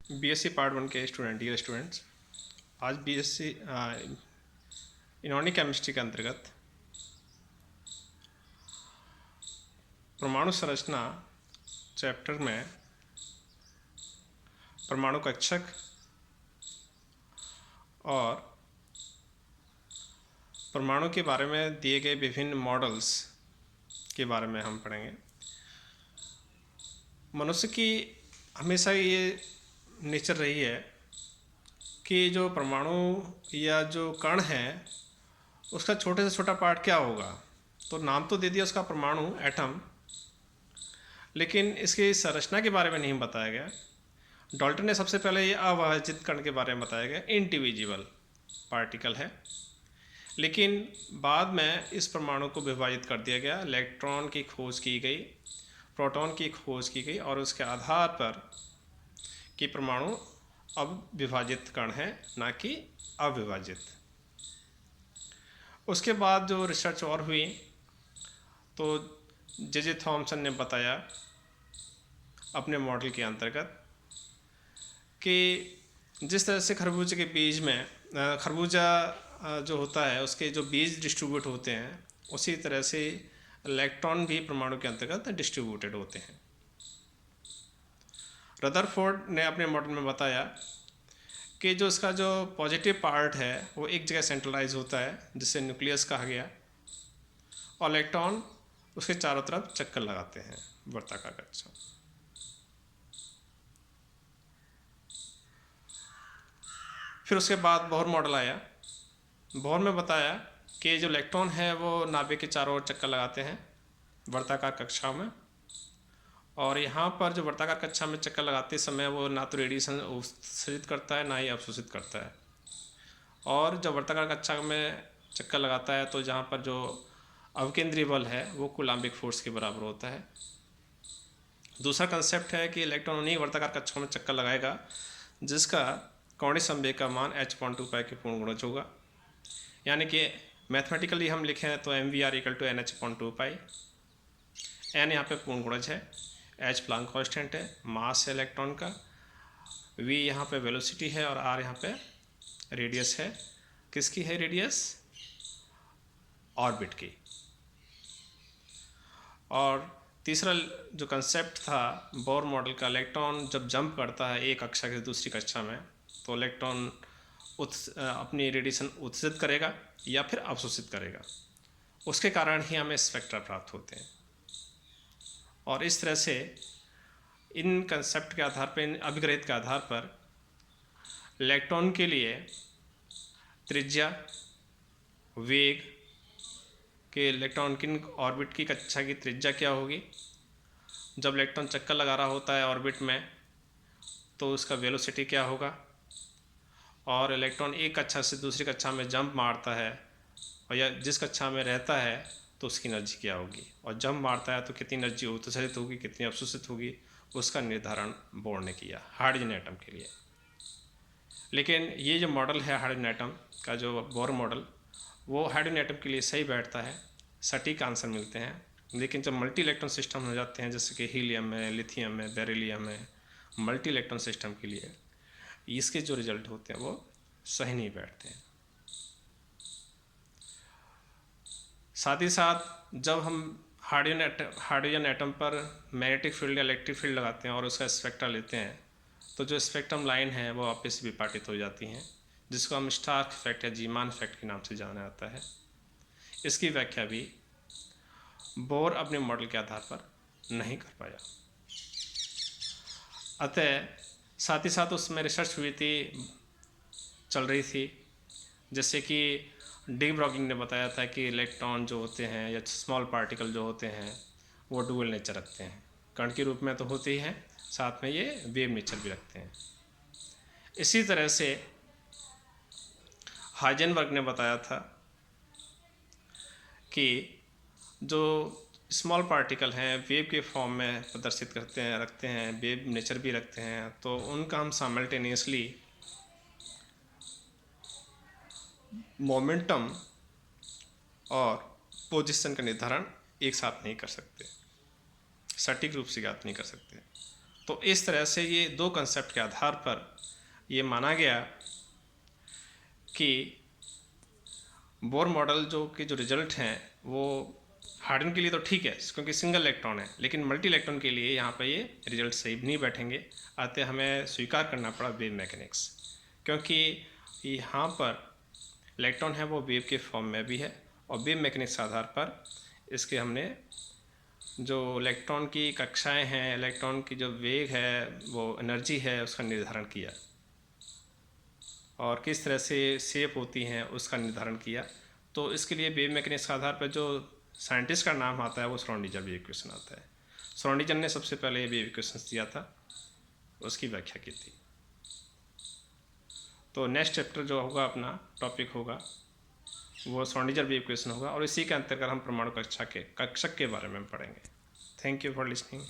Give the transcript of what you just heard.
BSc part 1 के student, dear students, आज BSc inorganic chemistry के अंतर्गत परमाणु संरचना चैप्टर में परमाणु कक्षक और परमाणु के बारे में दिए गए विभिन्न मॉडल्स के बारे में हम पढ़ेंगे। मनुष्य की हमेशा ये नेचर रही है कि जो परमाणु या जो कण है उसका छोटे से छोटा पार्ट क्या होगा। तो नाम तो दे दिया उसका परमाणु, एटम, लेकिन इसकी संरचना के बारे में नहीं बताया गया। डाल्टन ने सबसे पहले ये अविभाजित कण के बारे में बताया गया, इंडिविजुअल पार्टिकल है, लेकिन बाद में इस परमाणु को विभाजित कर दिया गया। इलेक्ट्रॉन की खोज की गई, प्रोटॉन की खोज की गई और उसके आधार पर कि परमाणु अब विभाजित कण है, ना कि अविभाजित। उसके बाद जो रिसर्च और हुई तो जे थॉमसन ने बताया अपने मॉडल के अंतर्गत कि जिस तरह से खरबूजे के बीज में खरबूजा जो होता है उसके जो बीज डिस्ट्रीब्यूट होते हैं, उसी तरह से इलेक्ट्रॉन भी परमाणु के अंतर्गत डिस्ट्रीब्यूटेड होते हैं। रदरफोर्ड ने अपने मॉडल में बताया कि जो इसका जो पॉजिटिव पार्ट है वो एक जगह सेंट्रलाइज होता है, जिसे न्यूक्लियस कहा गया, और इलेक्ट्रॉन उसके चारों तरफ चक्कर लगाते हैं वर्ताकार कक्षा। फिर उसके बाद बोहर मॉडल आया। बोहर में बताया कि जो इलेक्ट्रॉन है वो नाभिक के चारों ओर चक्कर लगाते हैं वर्ताकार कक्षा में, और यहाँ पर जो वर्ताकार कक्षा में चक्कर लगाते समय वो ना तो रेडिएशन उत्सर्जित करता है ना ही अवशोषित करता है। और जब वर्ताकार कक्षा में चक्कर लगाता है तो जहाँ पर जो अवकेंद्रीय बल है वो कूलाम्बिक फोर्स के बराबर होता है। दूसरा कंसेप्ट है कि इलेक्ट्रॉन उन्हीं वर्ताकार कक्षों में चक्कर लगाएगा जिसका कोणीय संवेग का मान h/2 पाई के पूर्ण गुणज होगा। यानी कि मैथमेटिकली हम लिखें तो mvr = nh/2 पाई। n यहाँ पे पूर्ण गुणज है, h प्लांक कांस्टेंट है, मास है इलेक्ट्रॉन का, v यहाँ पे वेलोसिटी है और r यहाँ पे रेडियस है। किसकी है रेडियस? ऑर्बिट की। और तीसरा जो कंसेप्ट था बोर मॉडल का, इलेक्ट्रॉन जब जंप करता है एक कक्षा से दूसरी कक्षा में तो इलेक्ट्रॉन अपनी रेडिएशन उत्सर्जित करेगा या फिर अवशोषित करेगा, उसके कारण ही हमें स्पेक्ट्रा प्राप्त होते हैं। और इस तरह से इन कंसेप्ट के आधार पर, इन अभिग्रहित के आधार पर इलेक्ट्रॉन के लिए त्रिज्या, वेग कि इलेक्ट्रॉन की ऑर्बिट की कक्षा की त्रिज्या क्या होगी, जब इलेक्ट्रॉन चक्कर लगा रहा होता है ऑर्बिट में तो उसका वेलोसिटी क्या होगा, और इलेक्ट्रॉन एक कक्षा से दूसरी कक्षा में जंप मारता है और या जिस कक्षा में रहता है तो उसकी एनर्जी क्या होगी, और जंप मारता है तो कितनी एनर्जी उत्सर्जित होगी, कितनी अवशोषित होगी, उसका निर्धारण बोर ने किया हाइड्रोजन एटम के लिए। लेकिन ये जो मॉडल है हाइड्रोजन एटम का, जो बोर मॉडल, वो हाइड्रोजन एटम के लिए सही बैठता है, सटीक आंसर मिलते हैं। लेकिन जब मल्टी इलेक्ट्रॉन सिस्टम हो जाते हैं जैसे कि हीलियम है, लिथियम है, बेरिलियम है, मल्टी इलेक्ट्रॉन सिस्टम के लिए इसके जो रिजल्ट होते हैं वो सही नहीं बैठते हैं। साथ ही साथ जब हम हाइड्रोजन एटम पर मैग्नेटिक फील्ड या इलेक्ट्रिक फील्ड लगाते हैं और उसका स्पेक्ट्रा लेते हैं तो जो स्पेक्ट्रम लाइन है वो आपस में विपाटित हो जाती हैं, जिसको हम स्टार्क इफेक्ट या जीमान इफेक्ट के नाम से जाना जाता है। इसकी व्याख्या भी बोर अपने मॉडल के आधार पर नहीं कर पाया। अतः साथ ही साथ उसमें रिसर्च हुई थी, चल रही थी, जैसे कि डी ब्रॉगलिंग ने बताया था कि इलेक्ट्रॉन जो होते हैं या स्मॉल पार्टिकल जो होते हैं वो डुअल नेचर रखते हैं, कण के रूप में तो होते ही हैं, साथ में ये वेव नेचर भी रखते हैं। इसी तरह से हाइजेनबर्ग ने बताया था कि जो स्मॉल पार्टिकल हैं वेव के फॉर्म में प्रदर्शित करते हैं, रखते हैं, वेव नेचर भी रखते हैं, तो उनका हम साइमल्टेनियसली मोमेंटम और पोजीशन का निर्धारण एक साथ नहीं कर सकते, सटीक रूप से ज्ञात नहीं कर सकते। तो इस तरह से ये दो कंसेप्ट के आधार पर ये माना गया कि बोर मॉडल जो रिजल्ट हैं वो हार्डन के लिए तो ठीक है क्योंकि सिंगल इलेक्ट्रॉन है, लेकिन मल्टी इलेक्ट्रॉन के लिए यहाँ पर ये रिजल्ट सही नहीं बैठेंगे। अतः हमें स्वीकार करना पड़ा वेव मैकेनिक्स, क्योंकि यहाँ पर इलेक्ट्रॉन है वो वेव के फॉर्म में भी है और वेव मैकेनिक्स के आधार पर इसके हमने जो इलेक्ट्रॉन की कक्षाएं हैं, इलेक्ट्रॉन की जो वेग है, वो एनर्जी है, उसका निर्धारण किया और किस तरह से शेप होती हैं उसका निर्धारण किया। तो इसके लिए वेव मैकेनिक्स के आधार पर जो साइंटिस्ट का नाम आता है वो श्रोडिंगर वेव इक्वेशन आता है। श्रोडिंगर ने सबसे पहले ये वेव इक्वेशन दिया था, उसकी व्याख्या की थी। तो नेक्स्ट चैप्टर जो होगा अपना टॉपिक होगा वो श्रोडिंगर वेव इक्वेशन होगा और इसी के अंतर्गत हम परमाणु कक्षक के बारे में पढ़ेंगे। Thank you for listening.